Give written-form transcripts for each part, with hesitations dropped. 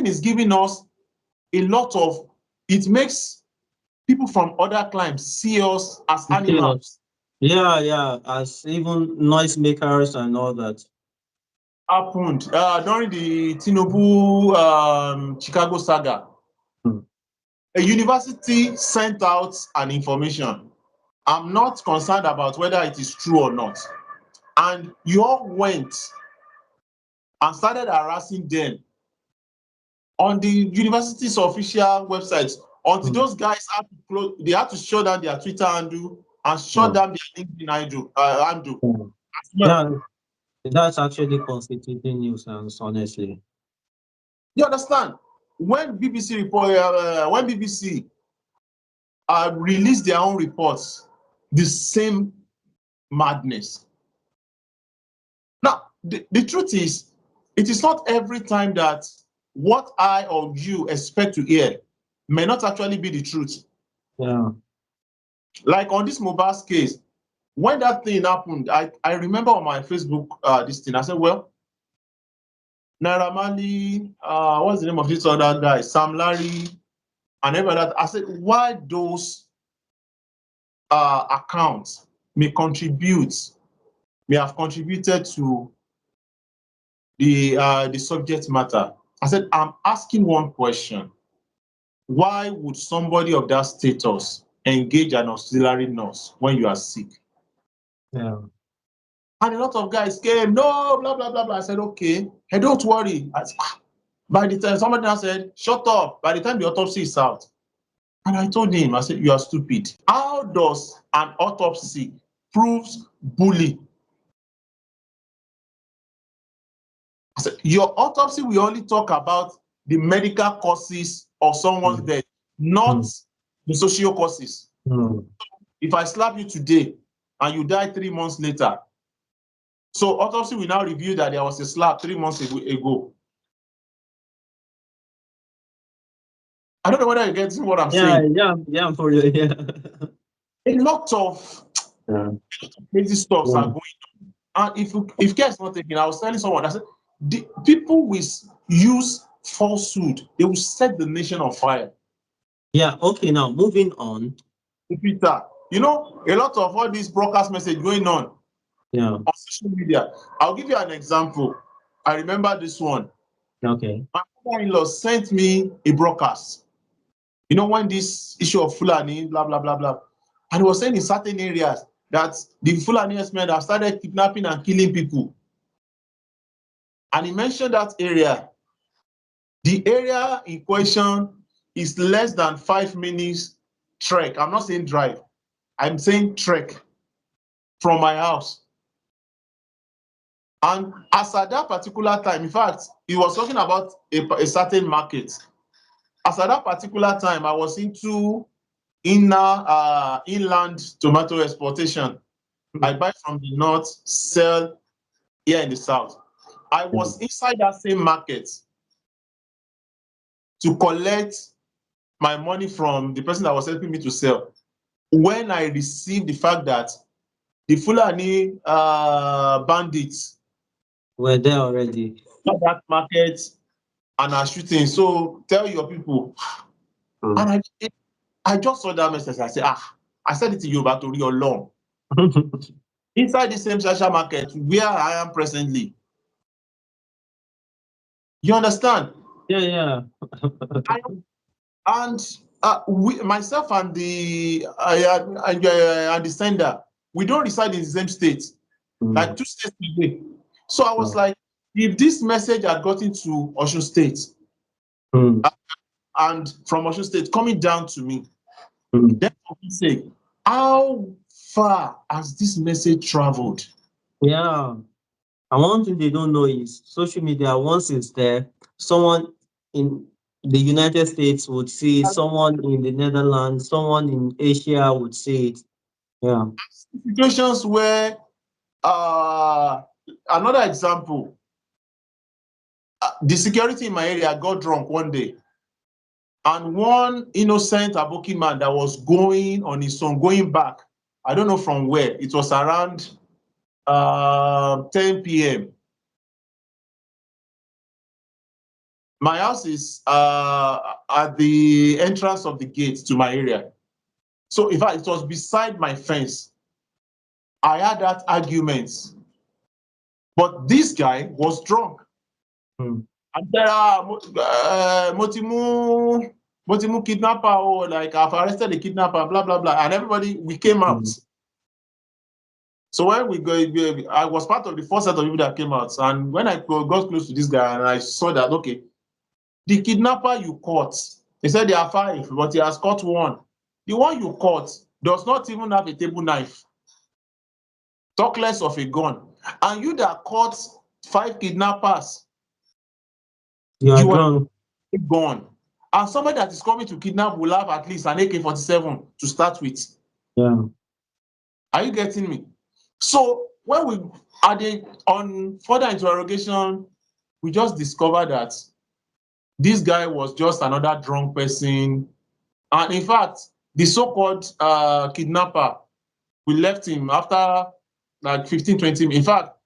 thing is giving us a lot of, it makes people from other climes see us as animals. Yeah, as even noisemakers and all that. Happened during the Tinubu Chicago saga. A university sent out an information. I'm not concerned about whether it is true or not. And you all went and started harassing them on the university's official website until those guys had to close, they had to shut down their Twitter handle and shut down their LinkedIn handle. As well. Yeah, that's actually constituting nuisance, honestly. You understand? When BBC released their own reports, the same madness. Now, the truth is, it is not every time that what I or you expect to hear may not actually be the truth. Yeah. Like on this Mohbad's case, when that thing happened, I remember on my Facebook this thing. I said, well, Naira Marley, what's the name of this other guy? Sam Larry, and everything. I said, why those accounts may have contributed to the subject matter. I said, I'm asking one question. Why would somebody of that status engage an auxiliary nurse when you are sick? Yeah. And a lot of guys came, no, blah, blah, blah, blah. I said, okay, hey, don't worry. By the time somebody else said, shut up, by the time the autopsy is out. And I told him, I said, you are stupid. How does an autopsy proves bully? I said, your autopsy will only talk about the medical causes of someone's death, not the social causes. If I slap you today and you die 3 months later, so autopsy will now reveal that there was a slap 3 months ago. I don't know whether you get what I'm saying. Yeah, for you. Yeah. A lot of crazy stuff are going on. And if care is not taken, I was telling someone, I said, the people will use falsehood, they will set the nation on fire. Yeah, okay, now moving on. Peter, you know, a lot of all these broadcast message going on social media. I'll give you an example. I remember this one. Okay. My mother-in-law sent me a broadcast. You know, when this issue of Fulani, blah, blah, blah, blah. And he was saying in certain areas that the Fulani men have started kidnapping and killing people. And he mentioned that area. The area in question is less than 5 minutes trek. I'm not saying drive. I'm saying trek from my house. And as at that particular time, in fact, he was talking about a certain market. As at that particular time, I was into inland tomato exportation. I buy from the north, sell here in the south. I was inside that same market to collect my money from the person that was helping me to sell. When I received the fact that the Fulani bandits were there already at that market and are shooting, so tell your people. And I just saw that message. I said, I said it to you about your law. Inside the same social market where I am presently. You understand? Yeah. And myself and the sender, we don't reside in the same state, like 2 states away. So I was like, if this message had gotten to Osun State, and from Osun State coming down to me, then I would say, how far has this message traveled? Yeah. And one thing they don't know is social media, once it's there, someone in the United States would see it, someone in the Netherlands, someone in Asia would see it. Yeah. Situations where, another example, the security in my area got drunk one day. And one innocent Aboki man that was going on his own, going back, I don't know from where, it was around 10 p.m. My house is at the entrance of the gate to my area. So in fact, it was beside my fence. I had that argument, but this guy was drunk. Hmm. And there are Motimu kidnapper, or like I've arrested the kidnapper, blah blah blah, and everybody we came out. Hmm. So when we go, I was part of the first set of people that came out, and when I got close to this guy and I saw that okay, the kidnapper you caught, he said there are 5, but he has caught 1. The one you caught does not even have a table knife, talk less of a gun. And you that caught 5 kidnappers, You are you are drunk. a gun. And somebody that is coming to kidnap will have at least an AK-47 to start with. Yeah. Are you getting me? So when we added on further interrogation, we just discovered that this guy was just another drunk person. And in fact, the so-called kidnapper, we left him after like 15, 20 minutes. In fact,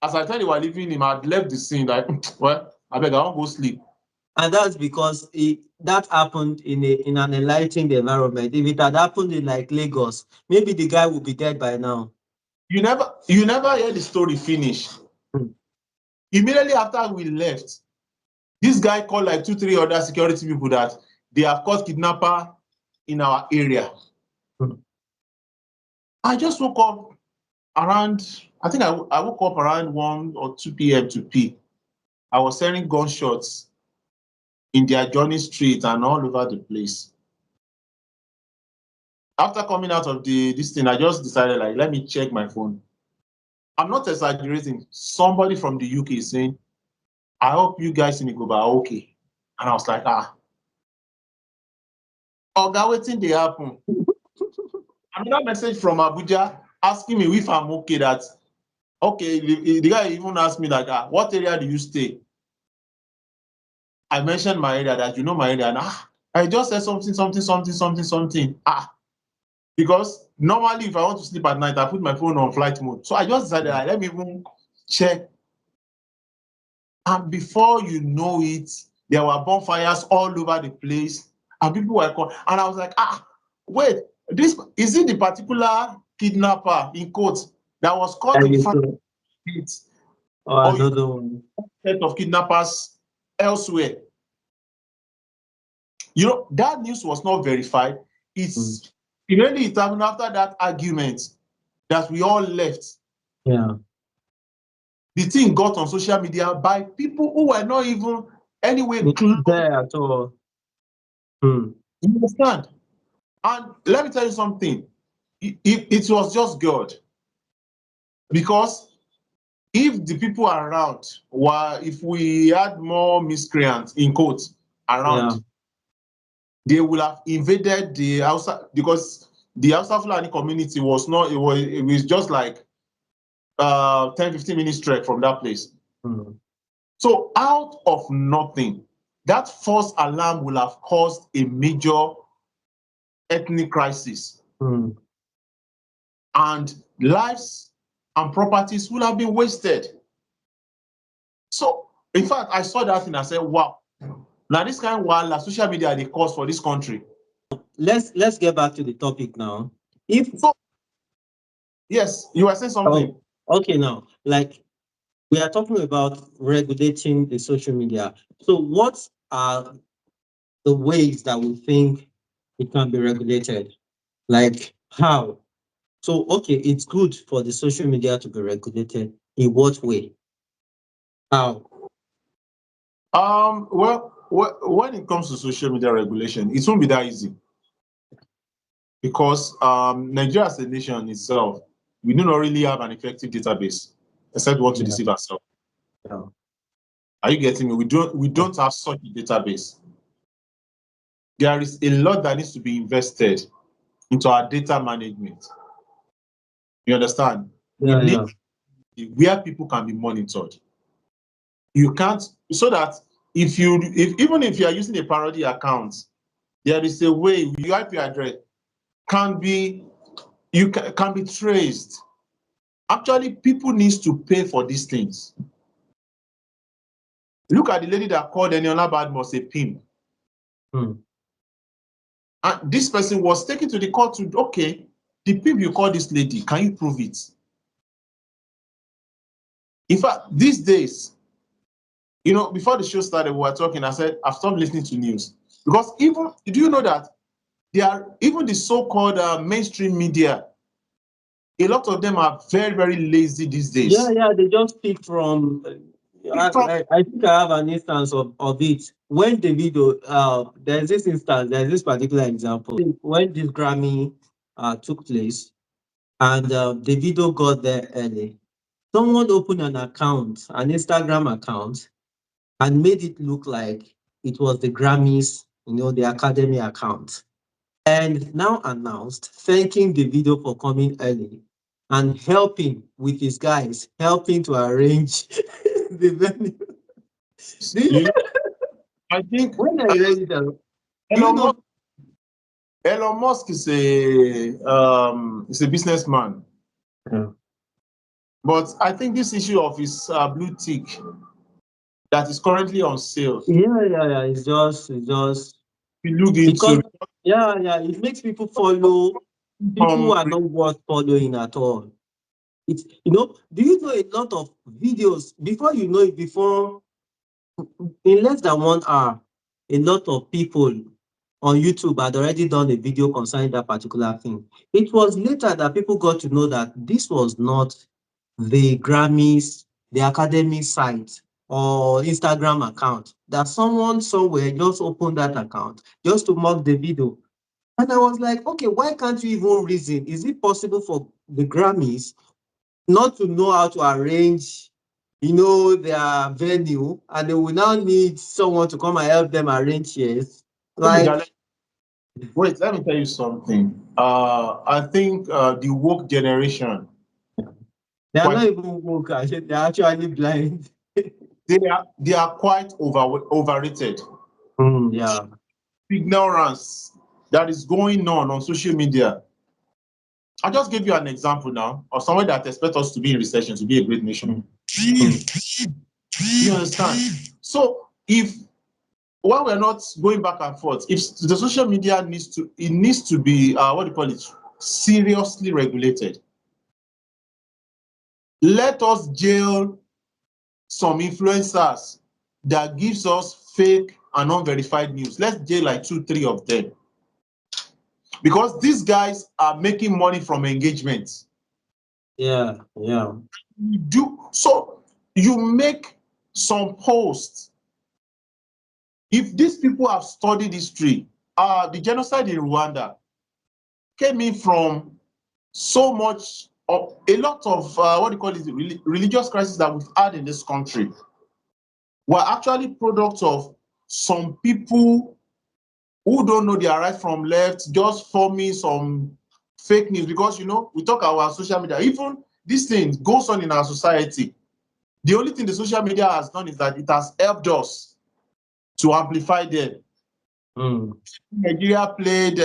as I thought they were leaving him, I'd left the scene like, well, I beg, I won't go sleep. And that's because that happened in an enlightened environment. If it had happened in like Lagos, maybe the guy would be dead by now. You never hear the story finish. Hmm. Immediately after we left, this guy called like 2, 3 other security people that they have caught kidnapper in our area. Hmm. I just woke up around, I think I woke up around 1 or 2 p.m. to pee. I was hearing gunshots in their journey street and all over the place. After coming out of this thing, I just decided, like, let me check my phone. I'm not exaggerating. Somebody from the UK is saying, I hope you guys in Igoba are okay. And I was like, Oga, wetin dey happen? Another message from Abuja asking me if I'm okay. That okay, the guy even asked me like, what area do you stay? I mentioned my area, that you know my area, and I just said something. Because normally if I want to sleep at night, I put my phone on flight mode. So I just decided, let me even check. And before you know it, there were bonfires all over the place, and people were calling. And I was like, wait, this is it the particular kidnapper in quotes that was caught And in you front saw, of it, oh, or you another one. set of kidnappers elsewhere? That news was not verified. Hmm. It's immediately it happened after that argument that we all left. Yeah. The thing got on social media by people who were not even anywhere close. There at all. Hmm. You understand? And let me tell you something. It was just God. Because if the people around if we had more miscreants in quotes Yeah. around, they will have invaded the Hausa, because the Hausa Fulani community was not, it was just like 10, 15 minutes trek from that place. Hmm. So out of nothing, that false alarm will have caused a major ethnic crisis, Hmm. and lives and properties will have been wasted. So, in fact, I saw that and I said, wow, now this kind of wild social media they cause for this country. Let's get back to the topic now. If So, yes, you were saying something. oh, okay, now like we are talking about regulating the social media. So what are the ways that we think it can be regulated? Like how? So okay, it's good for the social media to be regulated. In what way? How? Well, when it comes to social media regulation, it won't be that easy, because Nigeria as a nation itself, we do not really have an effective database, except we want to Yeah. deceive ourselves. Yeah. Are you getting me? We don't have such a database. There is a lot that needs to be invested into our data management. You understand? We Yeah. need Yeah. where people can be monitored. You can't, so that even if you are using a parody account, there is a way your IP address can be can be traced. Actually, people needs to pay for these things. Look at the lady that called Eniola Badmus a pimp. Mm. And this person was taken to the court to, okay, the pimp you call this lady, can you prove it? In fact, these days, you know, before the show started, we were talking, I said, I've stopped listening to news. Because even, do you know that they are, even the so-called mainstream media, a lot of them are very, very lazy these Yeah, days. yeah, they just pick from. I think I have an instance of it. When the video, there's this instance, there's this particular example. When this Grammy took place and the video got there early, someone opened an account, an Instagram account, and made it look like it was the Grammys, the Academy account. And now announced thanking the video for coming early and helping with his guys, helping to arrange the venue. You know, I think When I read it, do you Elon Musk, know? Elon Musk is a businessman. Yeah, But I think this issue of his blue tick that is currently on sale, yeah. It's just we look because into yeah. It makes people follow people who um, are not worth following at all. Do you know a lot of videos before you know it, before in less than 1 hour, a lot of people on YouTube had already done a video concerning that particular thing. It was later that people got to know that this was not the Grammys, the Academy site or Instagram account, that someone somewhere just opened that account just to mock the video. And I was like, okay, why can't you even reason? Is it possible for the Grammys not to know how to arrange, their venue, and they will now need someone to come and help them arrange chairs? Like, wait, let me tell you something. I think the woke generation, they are quite not even woke, they're actually blind. they are quite overrated. Yeah. Ignorance that is going on social media. I just gave you an example now of someone that expects us to be in recession to be a great nation. Mm, mm, You understand? So if while we're not going back and forth, if the social media needs to be what do you call it, seriously regulated. Let us jail some influencers that gives us fake and unverified news. Let's jail like 2, 3 of them. Because these guys are making money from engagement. yeah, yeah. You do so you make some posts. If these people have studied history, the genocide in Rwanda came in from so much of a lot of what do you call it, religious crisis that we've had in this country were actually products of some people who don't know their right from left, just forming some fake news. Because we talk about social media, even this thing goes on in our society. The only thing the social media has done is that it has helped us to amplify them. Mm. Nigeria played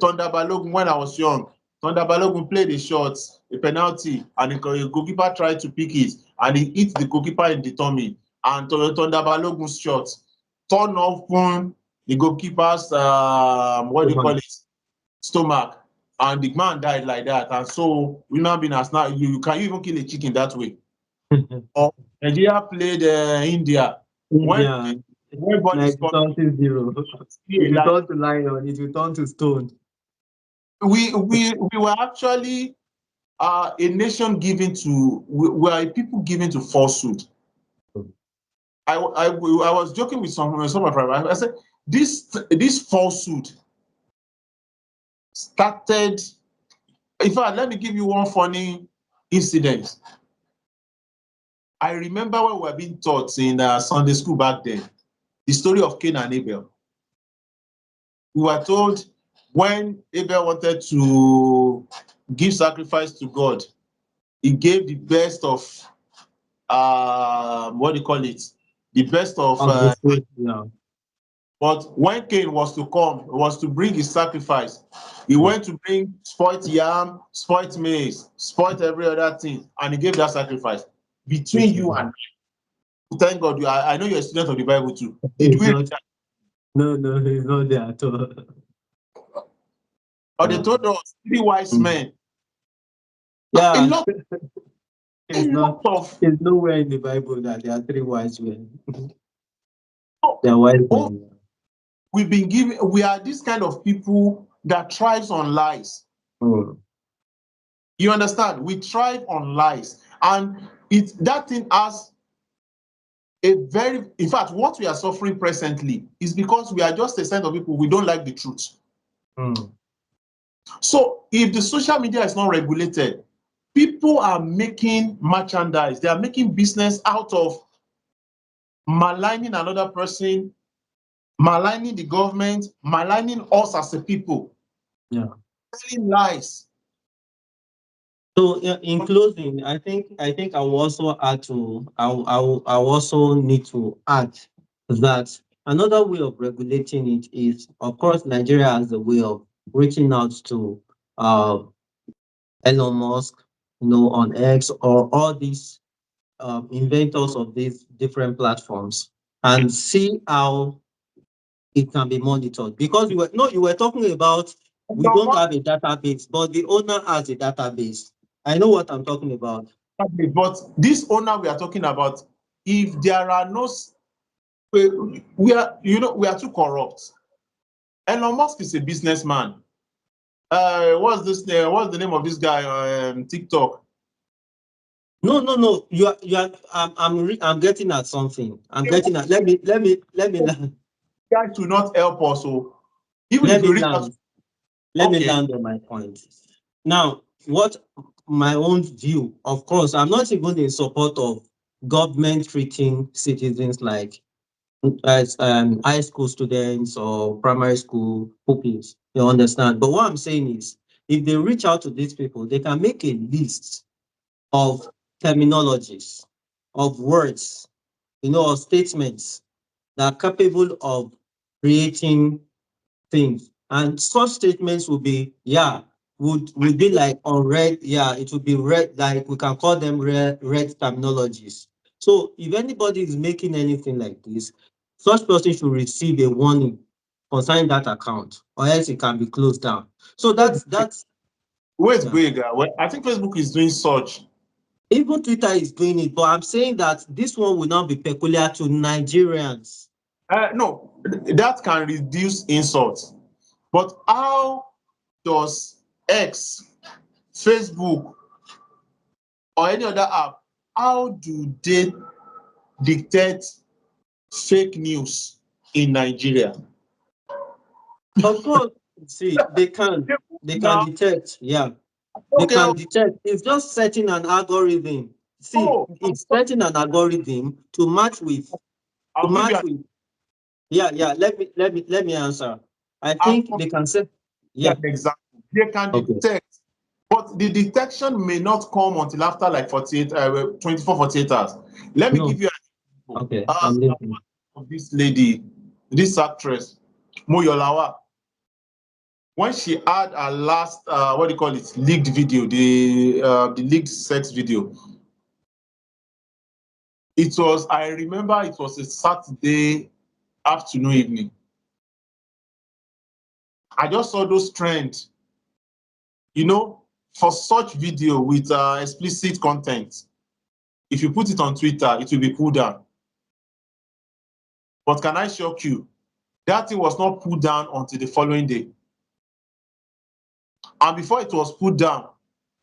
Thunder Balogun when I was young. Thunder Balogun played a shot, a penalty, and the goalkeeper tried to pick it, and he hit the goalkeeper in the tummy. And Thunder Balogun's shot turned open the goalkeeper's what do you call it, stomach, and the man died like that. And so we now been as now you can you even kill a chicken that way? Or Nigeria played India when India, everybody like scored something zero. It will like turn to lion, it will turn to stone. we were actually a nation given to we are a people given to falsehood. I was joking with some of my friends. I said this falsehood started. In fact, let me give you one funny incident. I remember when we were being taught in Sunday school back then, the story of Cain and Abel. We were told when Abel wanted to give sacrifice to God, he gave the best of what do you call it? The best of Of the state, yeah. but when Cain was to bring his sacrifice, he Mm. went to bring spoilt yam, spoilt maize, spoilt every other thing, and he gave that sacrifice between Which you is and me. Thank God, I know you're a student of the Bible too. Did He's we read not. that? No, he's not there at all. Or they told us three wise Mm. men. A Yeah, lot, a it's lot not. of It's nowhere in the Bible that there are three wise men. oh, They are wise oh, men. we've been given. We are this kind of people that thrives on lies. Mm. You understand? We thrive on lies, and that thing has a very. In fact, what we are suffering presently is because we are just a set of people we don't like the truth. Mm. So if the social media is not regulated, people are making merchandise. They are making business out of maligning another person, maligning the government, maligning us as a people, Yeah. telling lies. So in closing, I think I will also add to I will also need to add that another way of regulating it is, of course, Nigeria has a way of reaching out to uh, Elon Musk, on X, or all these inventors of these different platforms, and see how it can be monitored. Because you were talking about, we don't have a database, but the owner has a database. I know what I'm talking about. But this owner we are talking about, if there are no, we are, we are too corrupt. Elon Musk is a businessman. What's the name of this guy on TikTok? No. I'm getting at something. I'm getting at. Let me land. Guy should not help us. So even Let if we me reach out, land. Let me okay, land on my point. Now, what my own view, of course, I'm not even in support of government treating citizens like as high school students or primary school pupils. You understand? But what I'm saying is, if they reach out to these people, they can make a list of terminologies, of words, or statements that are capable of creating things. And such statements would be, would be like on red, it would be red, like we can call them red terminologies. So if anybody is making anything like this, such person should receive a warning concerning that account, or else it can be closed down. So that's where's yeah. Boyega? Well, I think Facebook is doing such. Even Twitter is doing it, but I'm saying that this one will not be peculiar to Nigerians. No, that can reduce insults. But how does X, Facebook, or any other app, how do they dictate fake news in Nigeria? Of course, see, they can Now, detect, they okay, can detect. It's just setting an algorithm. See, oh, it's setting an algorithm to match with, to I'll give you match an with, yeah. Let me answer. I think I'll they can set, give yeah, you an example. They can okay. detect, but the detection may not come until after like 24, 48 hours. Let me give No, you an example. okay, I'm listening. Of this lady, this actress, Moyolawa, when she had her last, what do you call it, leaked video, the leaked sex video. I remember it was a Saturday afternoon, evening. I just saw those trends, for such video with explicit content. If you put it on Twitter, it will be pulled down. But can I shock you? That thing was not pulled down until the following day. And before it was pulled down,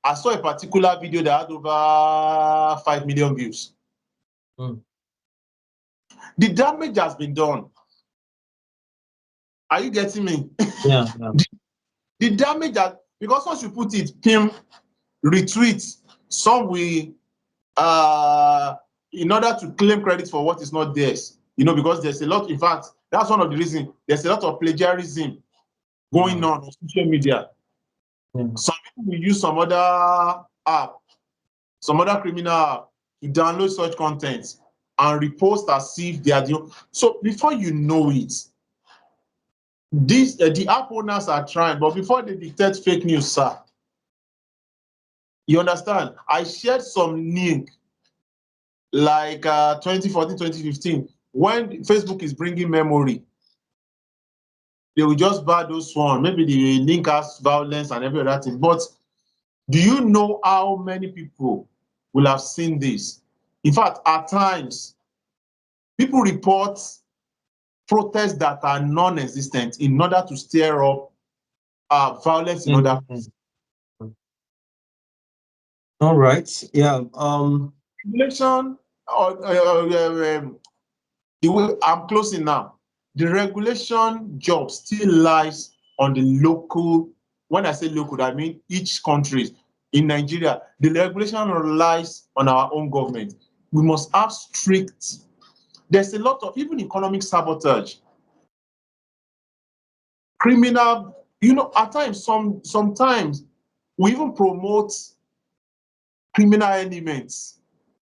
I saw a particular video that had over 5 million views. Mm. The damage has been done. Are you getting me? Yeah. The damage because once you put it, Kim retweet, some will, in order to claim credit for what is not theirs, because there's a lot, in fact, that's one of the reasons there's a lot of plagiarism going Yeah. on social media. Yeah. Some people will use some other app, some other criminal app to download such content and repost as if they are the. So before you know it, the app owners are trying, but before they detect fake news, sir, you understand? I shared some link like 2014, 2015, when Facebook is bringing memory, they will just buy those one. Maybe the link has violence and every other thing. But do you know how many people will have seen this? In fact, at times, people report protests that are non-existent in order to stir up violence in other places. All right. Yeah. Regulation, the way I'm closing now, the regulation job still lies on the local. When I say local, I mean each country. In Nigeria, the regulation relies on our own government. We must have strict. There's a lot of even economic sabotage, criminal. At times, sometimes we even promote criminal elements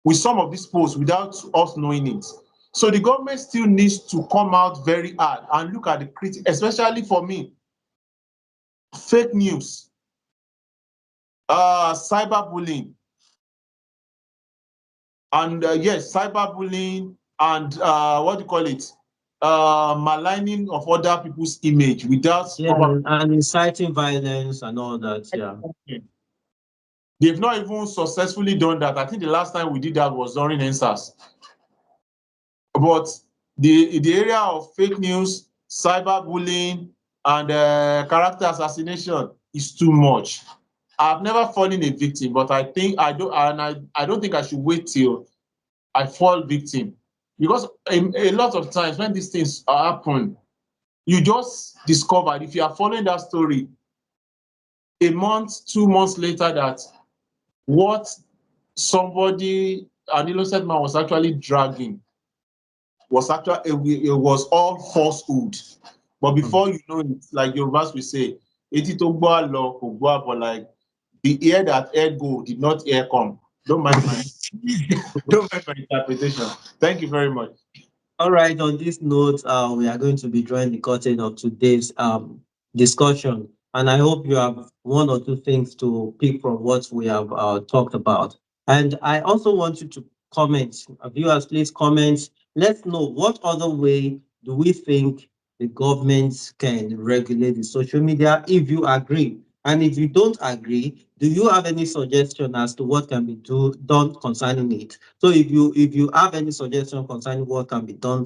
with some of these posts without us knowing it. So the government still needs to come out very hard and look at the critic, especially for me, fake news, cyberbullying, and yes, cyberbullying and what do you call it? Maligning of other people's image without proper. And inciting violence and all that. Yeah. They've not even successfully done that. I think the last time we did that was during NSAS. But the area of fake news, cyberbullying, and character assassination is too much. I've never fallen a victim, but I think I don't think I should wait till I fall victim, because a lot of times when these things happen, you just discover, if you are following that story a month, 2 months later, that what an innocent man was actually dragging it was all falsehood. But before you know it, like your verse will say, "Eti to gbo alo ko gbo abo," like the ear that heard go did not hear come. Don't mind my don't mind my interpretation. Thank you very much. All right. On this note, we are going to be drawing the curtain of today's discussion, and I hope you have one or two things to pick from what we have talked about. And I also want you to comment, viewers, please comment. Let's know what other way do we think the government can regulate the social media if you agree. And if you don't agree, do you have any suggestion as to what can be done concerning it? So if you have any suggestion concerning what can be done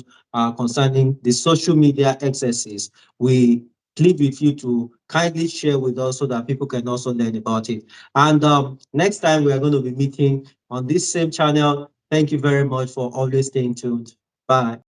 concerning the social media excesses, we plead with you to kindly share with us so that people can also learn about it. And next time we are going to be meeting on this same channel. Thank you very much for always staying tuned. Bye.